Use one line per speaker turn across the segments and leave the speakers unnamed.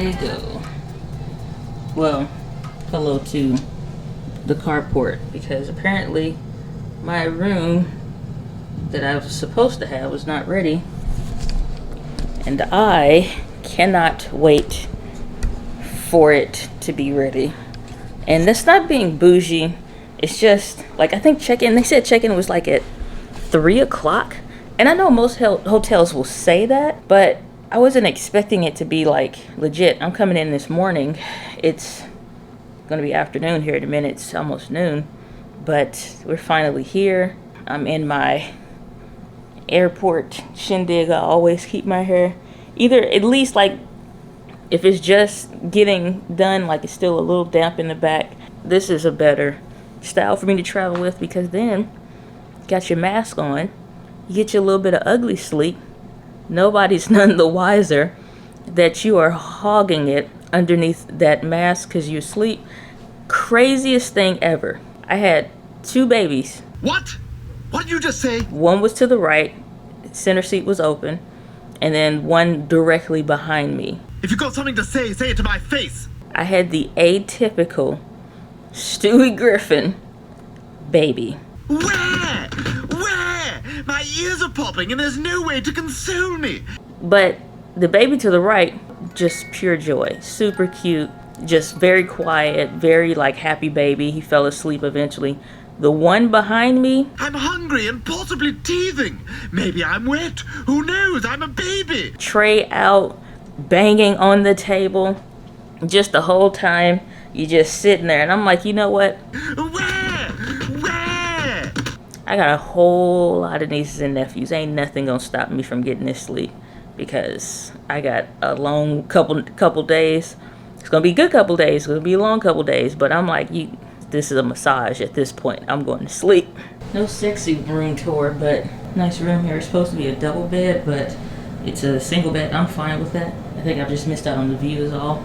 they go. Well, hello to the carport, because apparently my room that I was supposed to have was not ready, and I cannot wait for it to be ready. And that's not being bougie, it's just like, I think check-in, they said check-in was like at 3 o'clock, and I know most hotels will say that, but I wasn't expecting it to be like legit. I'm coming in this morning, it's gonna be afternoon here in a minute, it's almost noon, but we're finally here. I'm in my airport shindig. I always keep my hair either, at least like if it's just getting done, like it's still a little damp in the back, this is a better style for me to travel with, because then you got your mask on, you get your little bit of ugly sleep, nobody's none the wiser that you are hogging it underneath that mask because you sleep. Craziest thing ever. I had 2 babies.
What? What did you just say?
One was to the right, center seat was open, and then one directly behind me.
If you got something to say, say it to my face.
I had the atypical Stewie Griffin baby.
Where? Where? My ears are popping and there's no way to console me.
But the baby to the right, just pure joy. Super cute, just very quiet, very like happy baby. He fell asleep eventually. The one behind me,
I'm hungry and possibly teething. Maybe I'm wet. Who knows? I'm a baby.
tray out, banging on the table. Just the whole time, you just sitting there. And I'm like, you know what?
Where? Where?
I got a whole lot of nieces and nephews. Ain't nothing gonna stop me from getting this sleep, because I got a long couple days. It's gonna be a good couple days. It's gonna be a long couple days. But I'm like, this is a massage at this point. I'm going to sleep. No sexy room tour, but nice room here. It's supposed to be a double bed, but it's a single bed. I'm fine with that. I think I've just missed out on the view is all.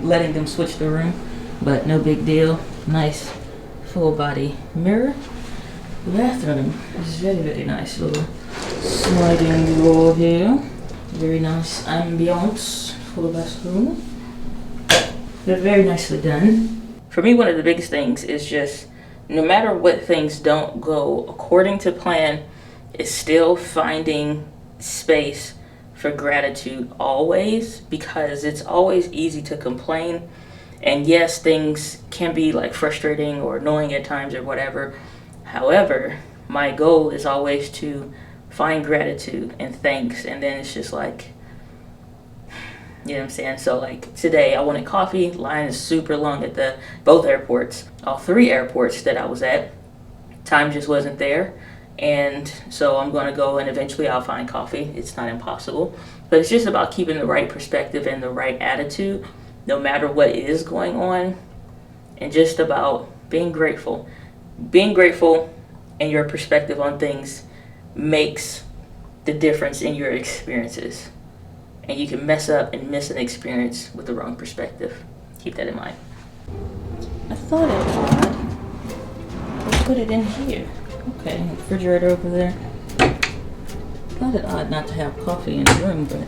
Letting them switch the room, but no big deal. Nice full body mirror. The bathroom is very, very nice. Little sliding door here. Very nice ambiance for the bathroom. They're very nicely done. For me, one of the biggest things is just, no matter what things don't go according to plan, is still finding space for gratitude always, because it's always easy to complain. And yes, things can be like frustrating or annoying at times or whatever. However, my goal is always to find gratitude and thanks, and then it's just like, you know what I'm saying? So like today I wanted coffee. Line is super long at both airports, all 3 airports that I was at. Time just wasn't there. And so I'm going to go and eventually I'll find coffee. It's not impossible. But it's just about keeping the right perspective and the right attitude no matter what is going on. And just about being grateful. Being grateful and your perspective on things makes the difference in your experiences. And you can mess up and miss an experience with the wrong perspective. Keep that in mind. I thought it odd. Let's put it in here. Okay, refrigerator over there. Thought it odd not to have coffee in the room, but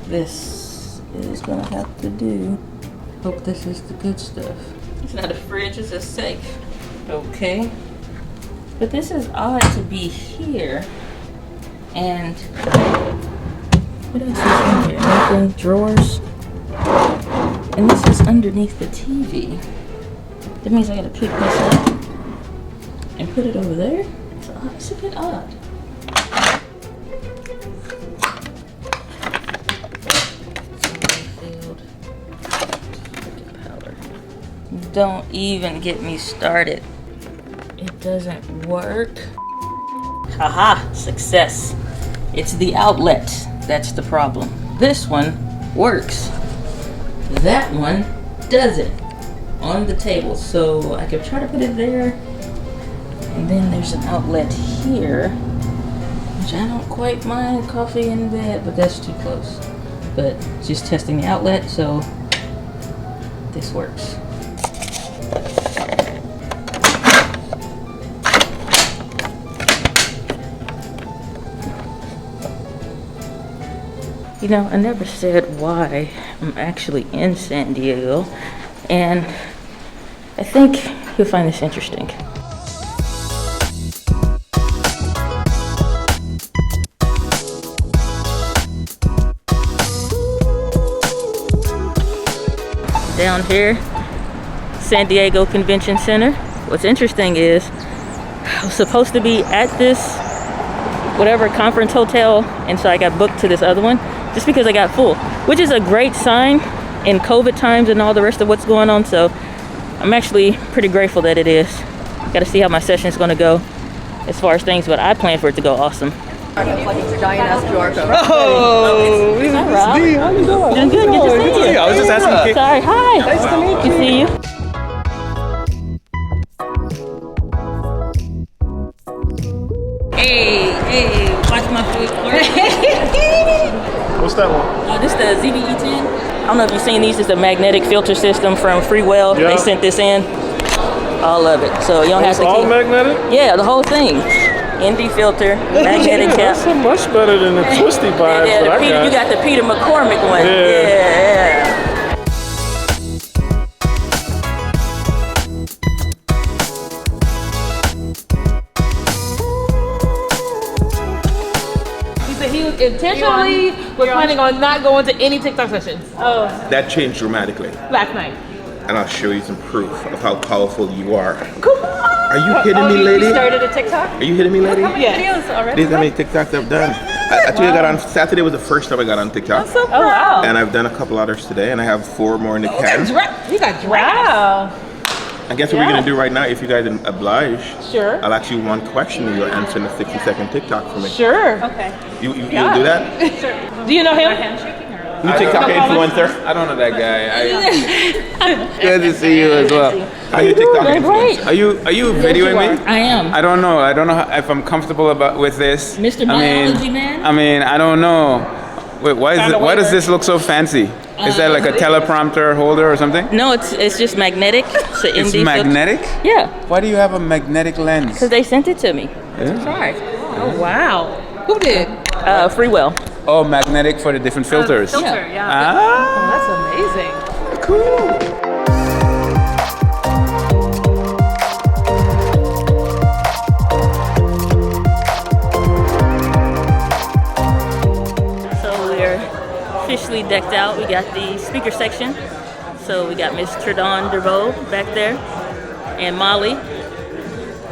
this is gonna have to do. Hope this is the good stuff. It's not a fridge, it's a safe. Okay. But this is odd to be here. And what else is in here? Nothing, drawers. And this is underneath the TV. That means I gotta pick this up and put it over there. It's a bit odd. Don't even get me started. It doesn't work. Haha, success. It's the outlet that's the problem. This one works. That one doesn't. On the table. So I could try to put it there. And then there's an outlet here, which I don't quite mind, coffee in bed, but that's too close. But just testing the outlet, so this works. You know, I never said why I'm actually in San Diego, and I think you'll find this interesting. Down here, San Diego Convention Center. What's interesting is I was supposed to be at this whatever conference hotel, and so I got booked to this other one just because I got full, which is a great sign in COVID times and all the rest of what's going on. So I'm actually pretty grateful that it is. Got to see how my session is going to go as far as things, but I plan for it to go awesome.
Giant ass QR code.
Oh,
Hi, Rob.
how you doing?
Doing good. Good to see you.
I was just asking.
Sorry. Hi.
Nice to meet you.
Good to see you. Hey, watch my food.
What's that one?
This is the ZBE10. I don't know if you've seen these. It's a magnetic filter system from Freewell.
Yeah.
They sent this in. All of it. So you don't have
It's
to
all
keep.
magnetic?
Yeah, the whole thing. ND filter, magnetic cap.
That's so much better than the twisty vibes
Yeah,
that I
Peter,
got.
you got the Peter McCormick one.
Yeah.
He said he was intentionally was planning on not going to any TikTok sessions. Oh,
That changed dramatically,
last night.
and I'll show you some proof of how powerful you are.
Come on.
Are you kidding me, lady?
Started a TikTok?
Are you kidding me, lady?
Yes. Already.
These are how many TikToks I've done. I told you I got on Saturday was the first time I got on TikTok,
So proud. Oh wow.
and I've done a couple others today, and I have 4 more in the can.
You got dragged. Wow.
And guess what we're gonna do right now? If you guys oblige,
Sure.
I'll ask you one question, and you'll answer in a 60-second TikTok for me.
Sure.
You'll do that?
Do you know him?
You TikTok influencer?
I don't know that guy.
Good to see you as well. Are you TikTok influencer?
Are you videoing me?
I am.
I don't know if I'm comfortable with this.
Mr. Biology Man?
I mean, I don't know. Wait, why does this look so fancy? Is that like a teleprompter holder or something?
No, it's just magnetic. It's an
It's
ND
magnetic?
filter. Yeah,
Why do you have a magnetic lens?
because they sent it to me.
Yeah?
Try.
Oh wow. Who did?
Freewell.
Oh, magnetic for the different filters.
Filter, yeah.
Ah,
Oh, that's amazing.
cool.
So we're officially decked out. We got the speaker section. So we got Miss Tredon DeVoe back there and Molly.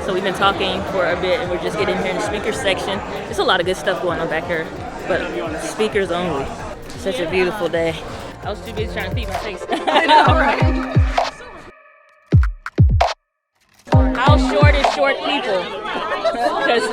So we've been talking for a bit and we're just getting here in the speaker section. There's a lot of good stuff going on back here, but speakers only. Such a beautiful day. I was too busy trying to feed my face.
I know, right?
How short is short people? 'Cause,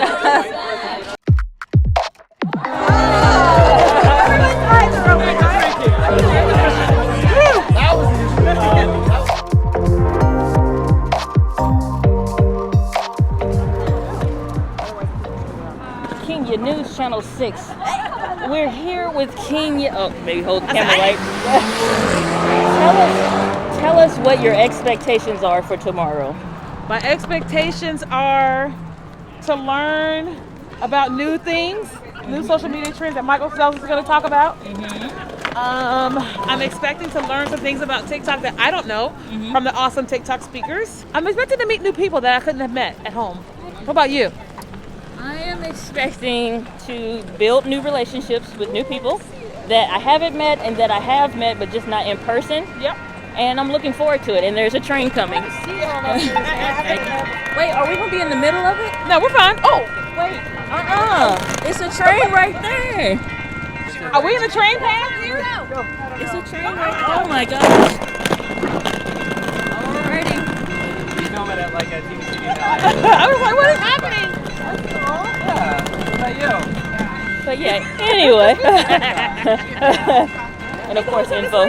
Kenya News Channel 6. We're here with Kenya. Oh, maybe hold the camera right. Tell us what your expectations are for tomorrow.
My expectations are to learn about new things, new social media trends that Michael Sells is going to talk about. I'm expecting to learn some things about TikTok that I don't know from the awesome TikTok speakers. I'm expecting to meet new people that I couldn't have met at home. What about you?
I am expecting to build new relationships with new people that I haven't met and that I have met, but just not in person.
Yep.
And I'm looking forward to it. And there's a train coming. Wait, are we gonna be in the middle of it?
No, we're fine. Oh,
Wait, it's a train right there.
are we in the train path here?
It's a train right there. Oh my gosh. Alrighty.
I was like, what is happening?
But yeah, anyway. And of course, info.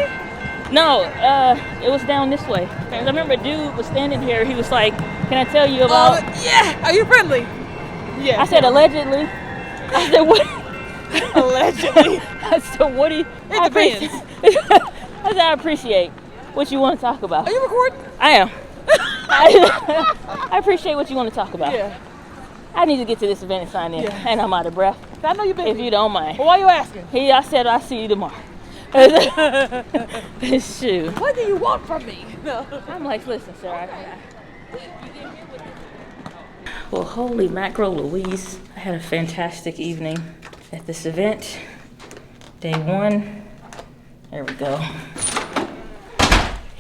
No, it was down this way. 'Cause I remember a dude was standing here. He was like, "Can I tell you about?"
Yeah. Are you friendly? Yeah.
I said, "Allegedly." I said, "What?"
Allegedly.
I said, "What do you?"
It depends.
I said, "I appreciate what you want to talk about."
Are you recording?
I am. I appreciate what you want to talk about.
Yeah.
I need to get to this event and sign in,
Yeah.
and I'm out of breath.
I know you've been.
if you don't mind.
Well, why you asking?
I said I'll see you tomorrow. Shoot.
What do you want from me?
I'm like, listen, sir. Well, holy mackerel Louise. I had a fantastic evening at this event. Day 1. There we go.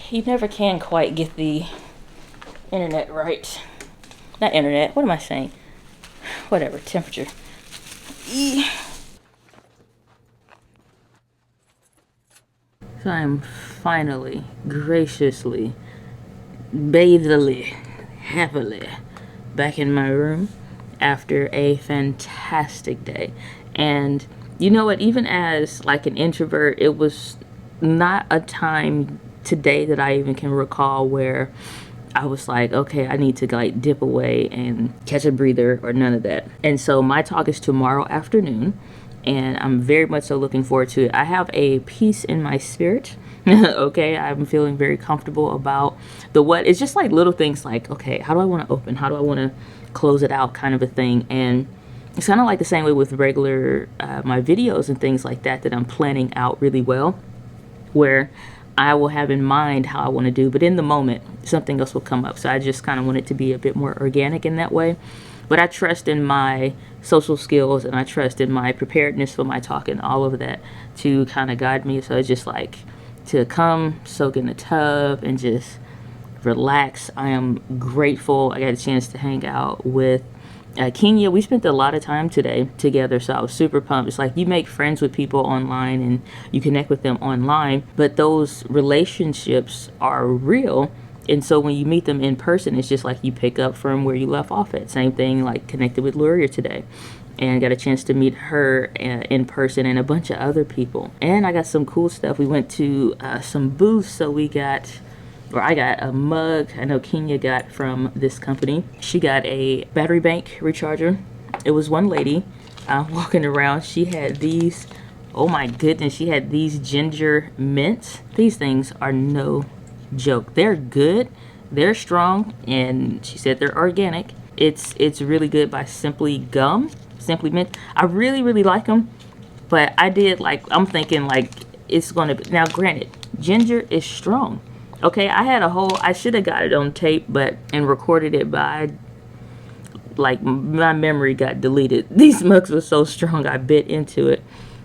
You never can quite get the internet right. Not internet, what am I saying? Whatever, temperature. So I'm finally, graciously, bathily, happily back in my room after a fantastic day. And you know what, even as like an introvert, it was not a time today that I even can recall where I was like, okay, I need to like dip away and catch a breather, or none of that. And so my talk is tomorrow afternoon, and I'm very much so looking forward to it. I have a peace in my spirit. Okay, I'm feeling very comfortable about the what. It's just like little things like, okay, how do I want to open? How do I want to close it out, kind of a thing. And it's kind of like the same way with regular my videos and things like that I'm planning out really well, where I will have in mind how I want to do, but in the moment something else will come up. So I just kind of want it to be a bit more organic in that way. But I trust in my social skills, and I trust in my preparedness for my talk and all of that to kind of guide me. So it's just like to come, soak in the tub, and just relax. I am grateful I got a chance to hang out with Kenya. We spent a lot of time today together, so I was super pumped. It's like you make friends with people online and you connect with them online, but those relationships are real. And so when you meet them in person, it's just like you pick up from where you left off at. Same thing, like connected with Luria today, and got a chance to meet her in person, and a bunch of other people. And I got some cool stuff. We went to some booths, so I got a mug. I know Kenya got from this company. She got a battery bank recharger. It was one lady walking around. She had these, oh my goodness, she had these ginger mints. These things are no joke. They're good, they're strong, and she said they're organic. It's really good by Simply Mint. I really like them, but I'm thinking like it's gonna be, now granted, ginger is strong. Okay, I should have got it on tape, and recorded it, but like my memory got deleted. These mugs were so strong, I bit into it,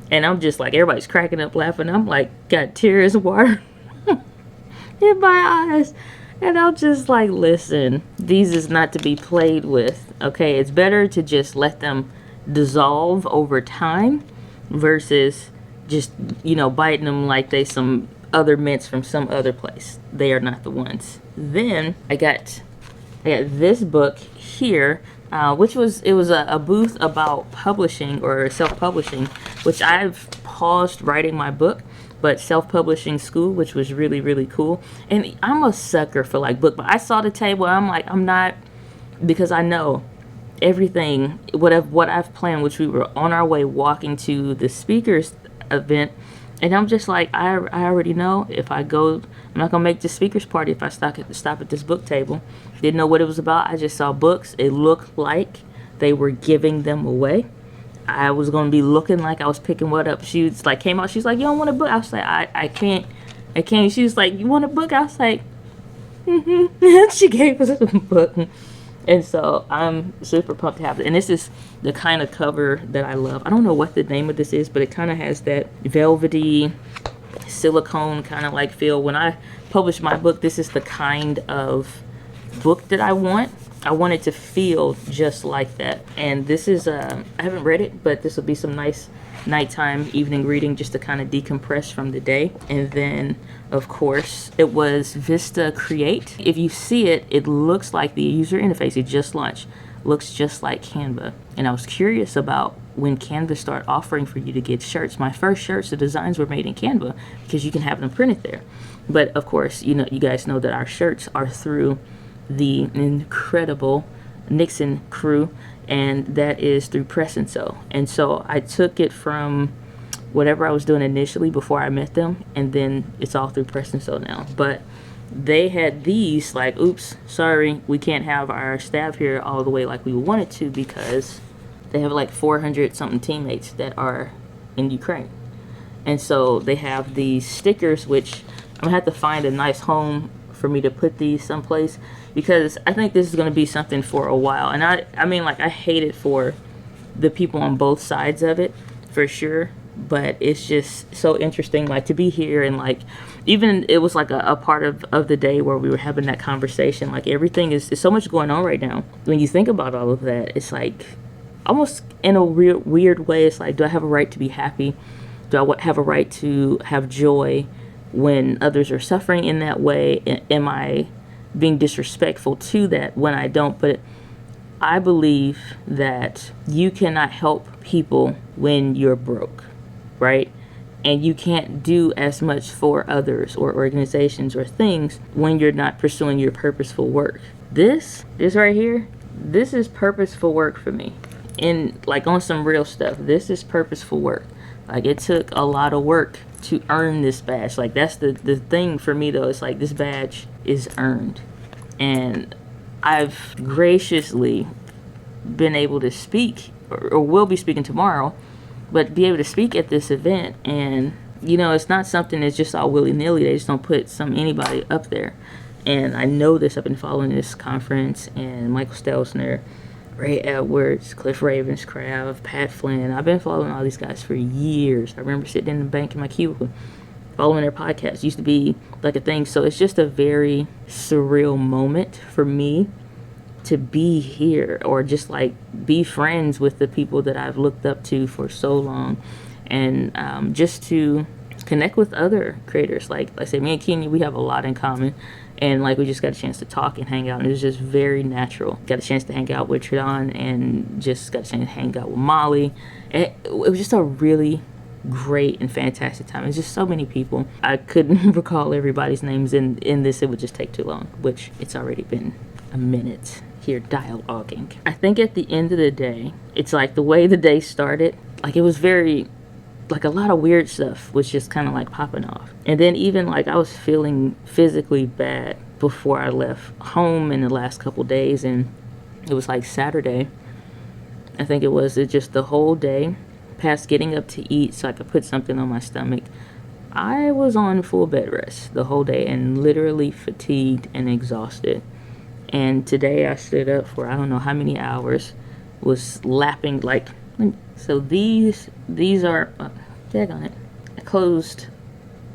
and I'm just like, everybody's cracking up laughing. I'm like, got tears of water in my eyes, and I'm just like, listen, these is not to be played with. Okay, it's better to just let them dissolve over time versus just, biting them like they some other mints from some other place. They are not the ones. Then I got this book here, which was a booth about publishing or self-publishing, which I've paused writing my book, but self-publishing school, which was really cool. And I'm a sucker for like book, but I saw the table, I'm like, I'm not, because I know everything, what I've planned, which we were on our way walking to the speakers event. And I'm just like, I already know if I go, I'm not going to make the speaker's party if I stop at this book table. Didn't know what it was about. I just saw books. It looked like they were giving them away. I was going to be looking like I was picking what up. She was like, came out. She's like, you don't want a book? I was like, I can't. She was like, you want a book? I was like, mm-hmm. She gave us a book. And so I'm super pumped to have it. And this is the kind of cover that I love. I don't know what the name of this is, but it kind of has that velvety, silicone kind of like feel. When I publish my book, this is the kind of book that I want. I want it to feel just like that. And this is, I haven't read it, but this will be some nice nighttime evening reading just to kind of decompress from the day. And then of course it was Vista Create. If you see it, it looks like the user interface it just launched looks just like Canva. And I was curious about when Canva start offering for you to get shirts. My first shirts, the designs were made in Canva because you can have them printed there. But of course, you guys know that our shirts are through the incredible Nixon crew, and that is through Press and Sew. And so I took it from whatever I was doing initially before I met them, and then it's all through Press and Sew now. But they had these like, oops, sorry, we can't have our staff here all the way like we wanted to because They have like 400 something teammates that are in Ukraine. And so they have these stickers, which I'm gonna have to find a nice home for me to put these someplace, because I think this is gonna be something for a while. And I mean, like, I hate it for the people on both sides of it, for sure. But it's just so interesting, like, to be here, and like, even it was like a part of the day where we were having that conversation. Like, everything is so much going on right now. When you think about all of that, it's like, almost in a weird way, it's like, do I have a right to be happy? Do I have a right to have joy when others are suffering in that way? Am I being disrespectful to that when I don't? But I believe that you cannot help people when you're broke, right? And you can't do as much for others or organizations or things when you're not pursuing your purposeful work. This right here, this is purposeful work for me. And like, on some real stuff, this is purposeful work. Like, it took a lot of work to earn this badge. Like, that's the thing for me, though. It's like, this badge is earned. And I've graciously been able to speak, or will be speaking tomorrow, but be able to speak at this event. And, you know, it's not something that's just all willy-nilly. They just don't put anybody up there. And I know this. I've been following this conference, and Michael Stelzner, Ray Edwards, Cliff Ravenscraft, Pat Flynn. I've been following all these guys for years. I remember sitting in the bank in my cubicle following their podcast. It used to be like a thing. So it's just a very surreal moment for me to be here, or just like be friends with the people that I've looked up to for so long, and just to connect with other creators. Like I said, me and Kenya, we have a lot in common. And like, we just got a chance to talk and hang out, and it was just very natural. Got a chance to hang out with Tridon, and just got a chance to hang out with Molly. And it was just a really great and fantastic time. It's just so many people. I couldn't recall everybody's names in this. It would just take too long, which it's already been a minute here dialoguing. I think at the end of the day, it's like the way the day started, like, it was very, like, a lot of weird stuff was just kind of like popping off. And then even like, I was feeling physically bad before I left home in the last couple days. And it was like Saturday, I think it was, just the whole day past getting up to eat so I could put something on my stomach, I was on full bed rest the whole day, and literally fatigued and exhausted. And today I stood up for I don't know how many hours, was lapping, like, so these are, on it. I closed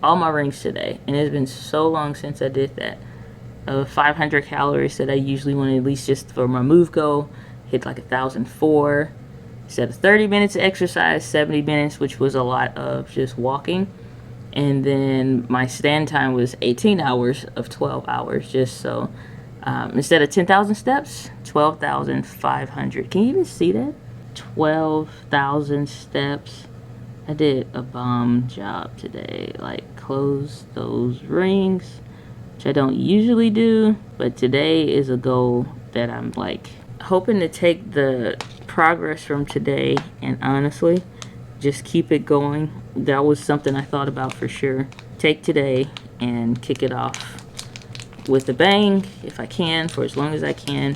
all my rings today, and it's been so long since I did that. 500 calories that I usually want to, at least just for my move goal, hit like 1,004. Instead of 30 minutes of exercise, 70 minutes, which was a lot of just walking. And then my stand time was 18 hours of 12 hours, just so instead of 10,000 steps, 12,500. Can you even see that? 12,000 steps. I did a bomb job today. Like, close those rings, which I don't usually do, but today is a goal that I'm like hoping to take the progress from today and honestly just keep it going. That was something I thought about for sure. Take today and kick it off with a bang if I can, for as long as I can,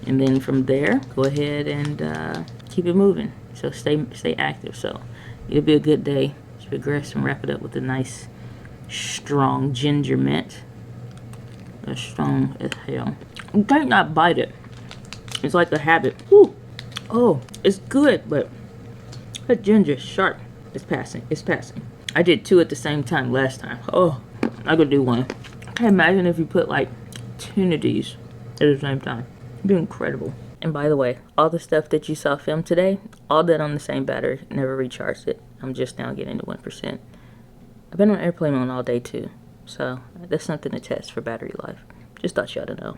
and then from there go ahead and keep it moving. So stay active. So it'll be a good day to progress and wrap it up with a nice strong ginger mint. As strong as hell. You can't not bite it. It's like a habit. Whew. Oh, it's good, but that ginger is sharp. It's passing. I did 2 at the same time last time. Oh, I could do 1. I can imagine if you put like 10 of these at the same time. It'd be incredible. And by the way, all the stuff that you saw filmed today, all that on the same battery. Never recharged it. I'm just now getting to 1%. I've been on airplane mode all day too, so that's something to test for battery life. Just thought you ought to know.